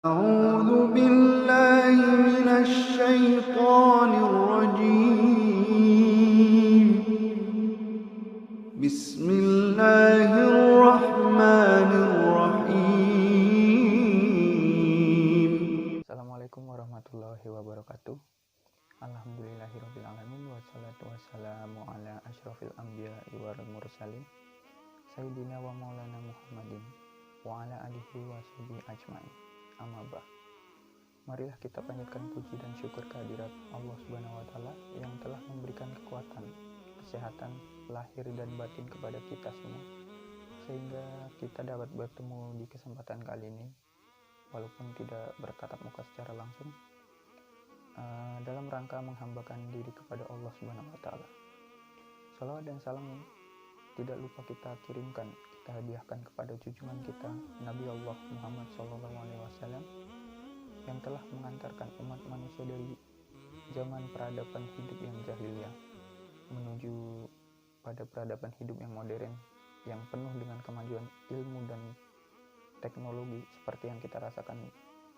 أعوذ بالله من الشيطان الرجيم بسم الله الرحمن الرحيم. Assalamualaikum warahmatullahi wabarakatuh. Alhamdulillahirrabbilalamin. Wassalatu wassalamu ala ashrafil anbiya'i wal mursalin Sayyidina wa maulana Muhammadin wa ala alihi wa sahbihi ajmain. Amma ba'd. Marilah kita panjatkan puji dan syukur kehadirat Allah Subhanahu wa taala yang telah memberikan kekuatan, kesehatan lahir dan batin kepada kita semua, sehingga kita dapat bertemu di kesempatan kali ini walaupun tidak bertatap muka secara langsung, dalam rangka menghambakan diri kepada Allah Subhanahu wa taala. Salawat dan salam tidak lupa kita kirimkan, kita hadiahkan kepada junjungan kita Nabi Allah Muhammad SAW yang telah mengantarkan umat manusia dari zaman peradaban hidup yang jahiliyah menuju pada peradaban hidup yang modern yang penuh dengan kemajuan ilmu dan teknologi seperti yang kita rasakan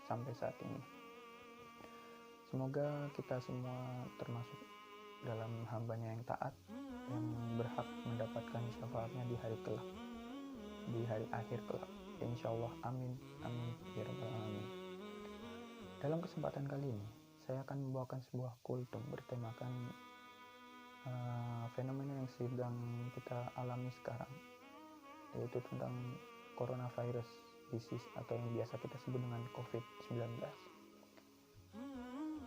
sampai saat ini. Semoga kita semua termasuk dalam hambanya yang taat, yang berhak mendapatkan syafaatnya di hari kelak, di hari akhir kelak, insyaallah. Amin amin ya rabbal alamin. Dalam kesempatan kali ini saya akan membawakan sebuah kultum bertemakan fenomena yang sedang kita alami sekarang, yaitu tentang coronavirus disease atau yang biasa kita sebut dengan COVID-19.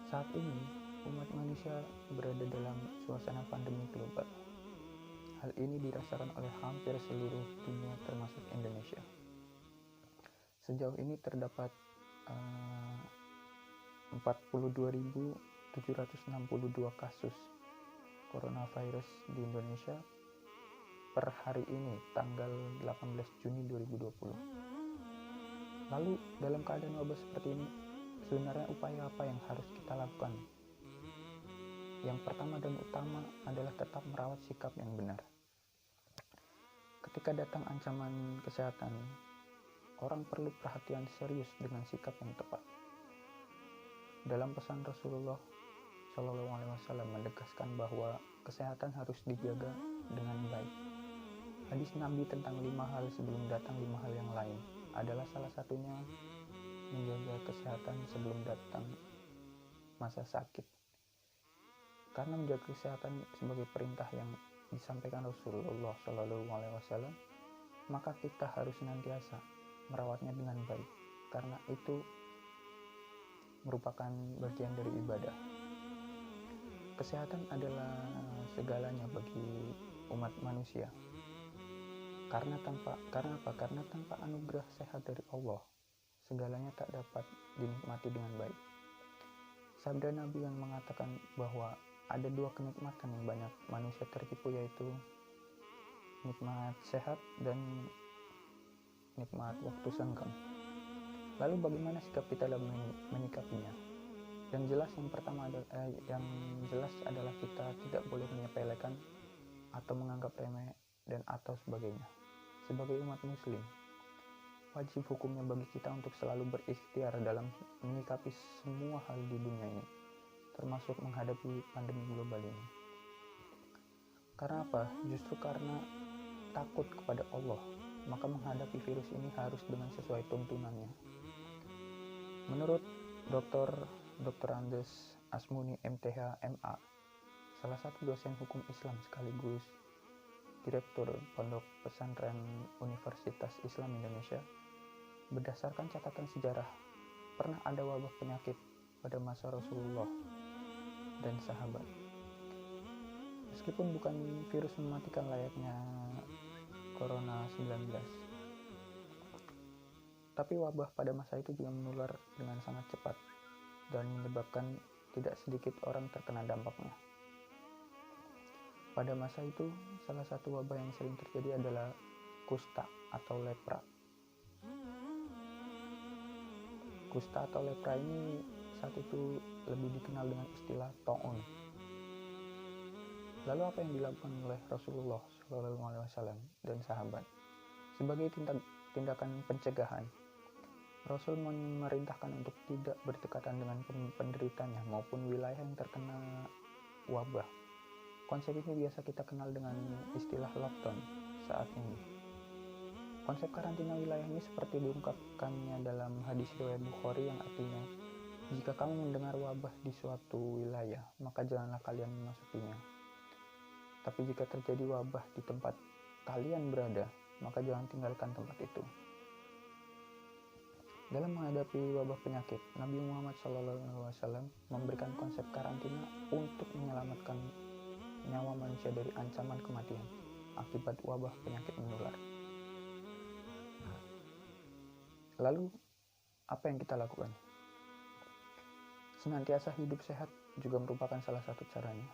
Saat ini umat manusia berada dalam suasana pandemi global. Hal ini dirasakan oleh hampir seluruh dunia termasuk Indonesia. Sejauh ini terdapat 42.762 kasus coronavirus di Indonesia per hari ini tanggal 18 Juni 2020. Lalu dalam keadaan wabah seperti ini, sebenarnya upaya apa yang harus kita lakukan? Yang pertama dan utama adalah tetap merawat sikap yang benar. Ketika datang ancaman kesehatan, orang perlu perhatian serius dengan sikap yang tepat. Dalam pesan Rasulullah SAW menegaskan bahwa kesehatan harus dijaga dengan baik. Hadis Nabi tentang 5 hal sebelum datang 5 hal yang lain adalah salah satunya menjaga kesehatan sebelum datang masa sakit. Karena menjaga kesehatan sebagai perintah yang disampaikan Rasulullah SAW, maka kita harus senantiasa merawatnya dengan baik, karena itu merupakan bagian dari ibadah. Kesehatan adalah segalanya bagi umat manusia. Karena tanpa anugerah sehat dari Allah, segalanya tak dapat dinikmati dengan baik. Sabda Nabi yang mengatakan bahwa ada 2 kenikmatan yang banyak manusia tertipu, yaitu nikmat sehat dan nikmat waktu senggang. Lalu bagaimana sikap kita dalam menyikapinya? Yang jelas adalah kita tidak boleh menyepelekan atau menganggap remeh dan atau sebagainya. Sebagai umat muslim, wajib hukumnya bagi kita untuk selalu berikhtiar dalam menyikapi semua hal di dunia ini, termasuk menghadapi pandemi global ini. Karena apa? Justru karena takut kepada Allah, maka menghadapi virus ini harus dengan sesuai tuntunannya. Menurut Dr. Andes Asmuni MTH MA, salah satu dosen hukum Islam sekaligus Direktur Pondok Pesantren Universitas Islam Indonesia, berdasarkan catatan sejarah, pernah ada wabah penyakit pada masa Rasulullah dan sahabat. Meskipun bukan virus mematikan layaknya Corona 19, tapi wabah pada masa itu juga menular dengan sangat cepat dan menyebabkan tidak sedikit orang terkena dampaknya. Pada masa itu, salah satu wabah yang sering terjadi adalah kusta atau lepra. Kusta atau lepra ini saat itu lebih dikenal dengan istilah taun. Lalu apa yang dilakukan oleh Rasulullah SAW dan sahabat sebagai tindakan pencegahan? Rasul memerintahkan untuk tidak berdekatan dengan penderitanya maupun wilayah yang terkena wabah. Konsep ini biasa kita kenal dengan istilah lockdown saat ini. Konsep karantina wilayah ini seperti diungkapkannya dalam hadis riwayat Bukhari yang artinya, jika kamu mendengar wabah di suatu wilayah, maka janganlah kalian memasukinya. Tapi jika terjadi wabah di tempat kalian berada, maka jangan tinggalkan tempat itu. Dalam menghadapi wabah penyakit, Nabi Muhammad SAW memberikan konsep karantina untuk menyelamatkan nyawa manusia dari ancaman kematian akibat wabah penyakit menular. Lalu, apa yang kita lakukan? Senantiasa hidup sehat juga merupakan salah satu caranya.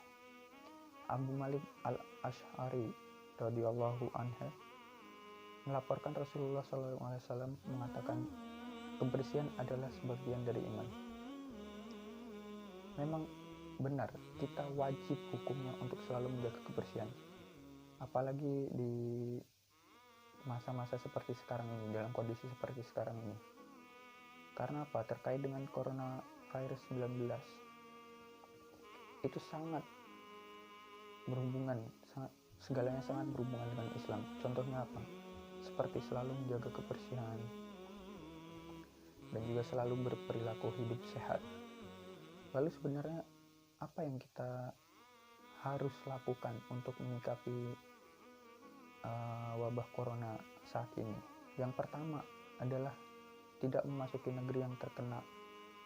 Abu Malik al-Ash'ari radhiyallahu anhu melaporkan Rasulullah SAW mengatakan, kebersihan adalah sebagian dari iman. Memang benar, kita wajib hukumnya untuk selalu menjaga kebersihan. Apalagi di masa-masa seperti sekarang ini, dalam kondisi seperti sekarang ini. Karena apa? Terkait dengan coronavirus 19. Itu sangat berhubungan, segalanya sangat berhubungan dengan Islam. Contohnya apa? Seperti selalu menjaga kebersihan, dan juga selalu berperilaku hidup sehat. Lalu sebenarnya apa yang kita harus lakukan untuk menyikapi wabah corona saat ini? Yang pertama adalah tidak memasuki negeri yang terkena,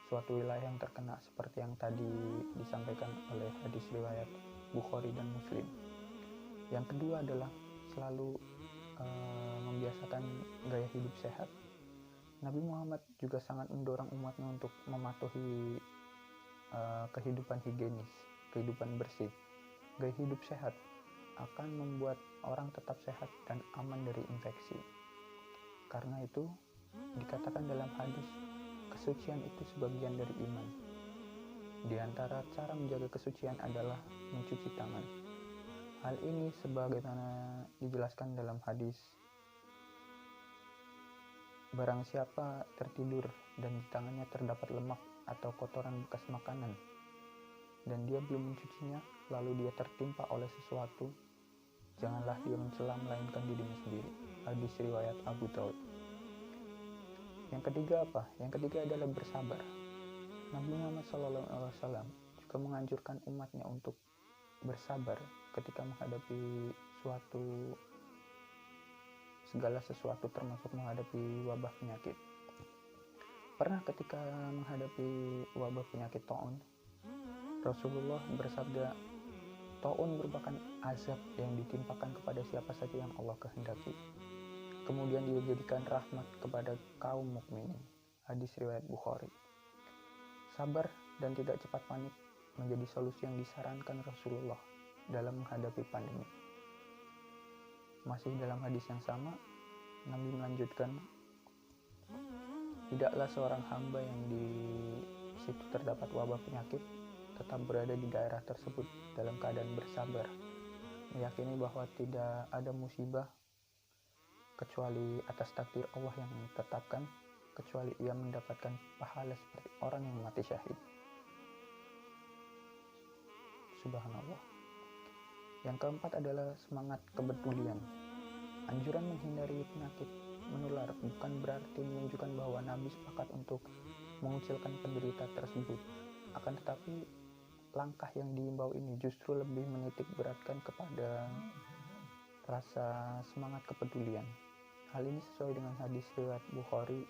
suatu wilayah yang terkena seperti yang tadi disampaikan oleh hadis riwayat Bukhari dan Muslim. Yang kedua adalah selalu membiasakan gaya hidup sehat. Nabi Muhammad juga sangat mendorong umatnya untuk mematuhi kehidupan higienis, kehidupan bersih. Gaya hidup sehat akan membuat orang tetap sehat dan aman dari infeksi. Karena itu, dikatakan dalam hadis, kesucian itu sebagian dari iman. Di antara cara menjaga kesucian adalah mencuci tangan. Hal ini sebagaimana dijelaskan dalam hadis, barang siapa tertidur dan di tangannya terdapat lemak atau kotoran bekas makanan dan dia belum mencucinya, lalu dia tertimpa oleh sesuatu, janganlah dia mencela melainkan dirinya sendiri. Hadis riwayat Abu Daud. Yang ketiga apa? Yang ketiga adalah bersabar. Nabi Muhammad SAW juga menganjurkan umatnya untuk bersabar ketika menghadapi segala sesuatu, termasuk menghadapi wabah penyakit. Pernah ketika menghadapi wabah penyakit taun, Rasulullah bersabda, taun merupakan azab yang ditimpakan kepada siapa saja yang Allah kehendaki. Kemudian dia jadikan rahmat kepada kaum mukminin. Hadis riwayat Bukhari. Sabar dan tidak cepat panik menjadi solusi yang disarankan Rasulullah dalam menghadapi pandemi. Masih dalam hadis yang sama, Nabi melanjutkan, tidaklah seorang hamba yang di situ terdapat wabah penyakit tetap berada di daerah tersebut dalam keadaan bersabar, meyakini bahwa tidak ada musibah kecuali atas takdir Allah yang ditetapkan, kecuali ia mendapatkan pahala seperti orang yang mati syahid. Subhanallah. Yang keempat adalah semangat kepedulian. Anjuran menghindari penyakit menular bukan berarti menunjukkan bahwa Nabi sepakat untuk mengucilkan penderita tersebut. Akan tetapi, langkah yang diimbau ini justru lebih menitik beratkan kepada rasa semangat kepedulian. Hal ini sesuai dengan hadis riwayat Bukhari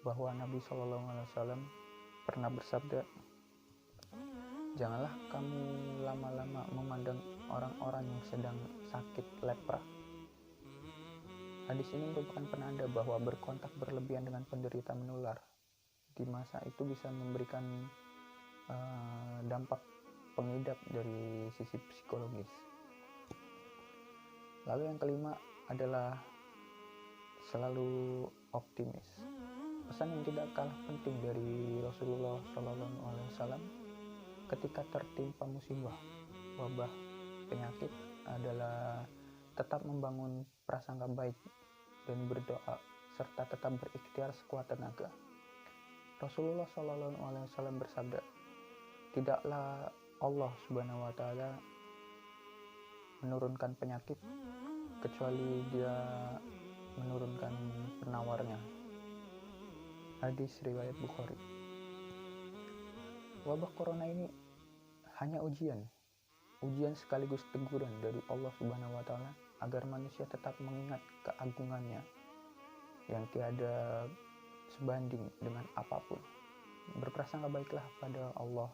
bahwa Nabi SAW pernah bersabda, janganlah kamu lama-lama memandang orang-orang yang sedang sakit lepra. Hadis ini merupakan penanda bahwa berkontak berlebihan dengan penderita menular di masa itu bisa memberikan dampak pengidap dari sisi psikologis. Lalu yang kelima adalah selalu optimis. Pesan yang tidak kalah penting dari Rasulullah SAW ketika tertimpa musibah wabah penyakit adalah tetap membangun prasangka baik dan berdoa serta tetap berikhtiar sekuat tenaga. Rasulullah SAW bersabda, tidaklah Allah Subhanahu wa Ta'ala menurunkan penyakit kecuali Dia menurunkan penawarnya. Hadis riwayat Bukhari. Wabah corona ini hanya ujian sekaligus teguran dari Allah Subhanahu wa Ta'ala agar manusia tetap mengingat keagungannya yang tiada sebanding dengan apapun. Berprasangka baiklah pada Allah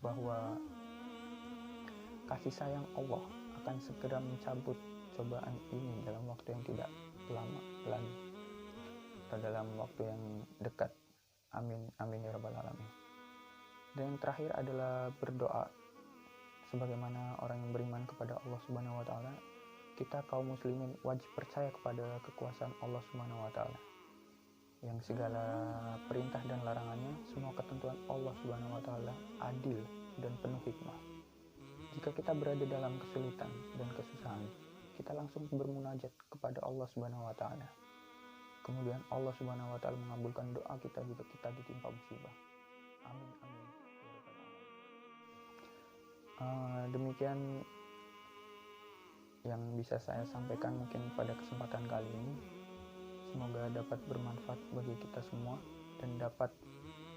bahwa kasih sayang Allah akan segera mencabut cobaan ini dalam waktu yang tidak lama lagi, atau dalam waktu yang dekat. Amin, amin ya rabbal alamin. Dan yang terakhir adalah berdoa. Sebagaimana orang yang beriman kepada Allah Subhanahu wa Ta'ala, kita kaum muslimin wajib percaya kepada kekuasaan Allah Subhanahu wa Ta'ala, yang segala perintah dan larangannya, semua ketentuan Allah Subhanahu wa Ta'ala adil dan penuh hikmah. Jika kita berada dalam kesulitan dan kesusahan, kita langsung bermunajat kepada Allah Subhanahu wa Ta'ala. Kemudian Allah Subhanahu wa Ta'ala mengabulkan doa kita jika kita ditimpa musibah. Amin, amin. Demikian yang bisa saya sampaikan mungkin pada kesempatan kali ini. Semoga dapat bermanfaat bagi kita semua dan dapat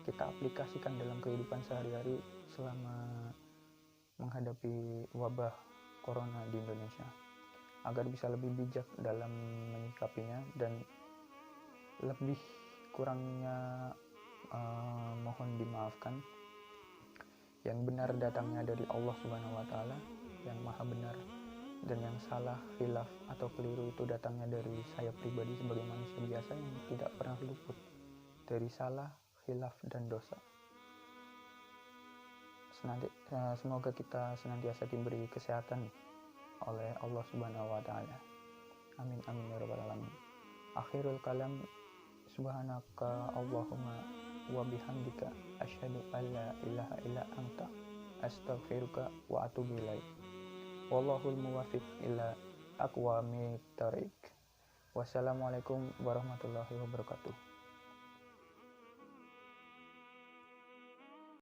kita aplikasikan dalam kehidupan sehari-hari selama menghadapi wabah corona di Indonesia, agar bisa lebih bijak dalam menyikapinya dan lebih kurangnya mohon dimaafkan. Yang benar datangnya dari Allah Subhanahu wa Ta'ala yang maha benar, dan yang salah, khilaf atau keliru itu datangnya dari saya pribadi sebagai manusia biasa yang tidak pernah luput dari salah, khilaf dan dosa. Semoga kita senantiasa diberi kesehatan oleh Allah Subhanahu wa Ta'ala. Amin, amin ya rabbal alamin. Akhirul kalam, subhanaka Allahumma wa bihamdika asyhadu an la ilaha illa anta astaghfiruka wa atubu ilaik. Wallahul muwaffiq ila aqwamit thoriq. Wassalamualaikum warahmatullahi wabarakatuh.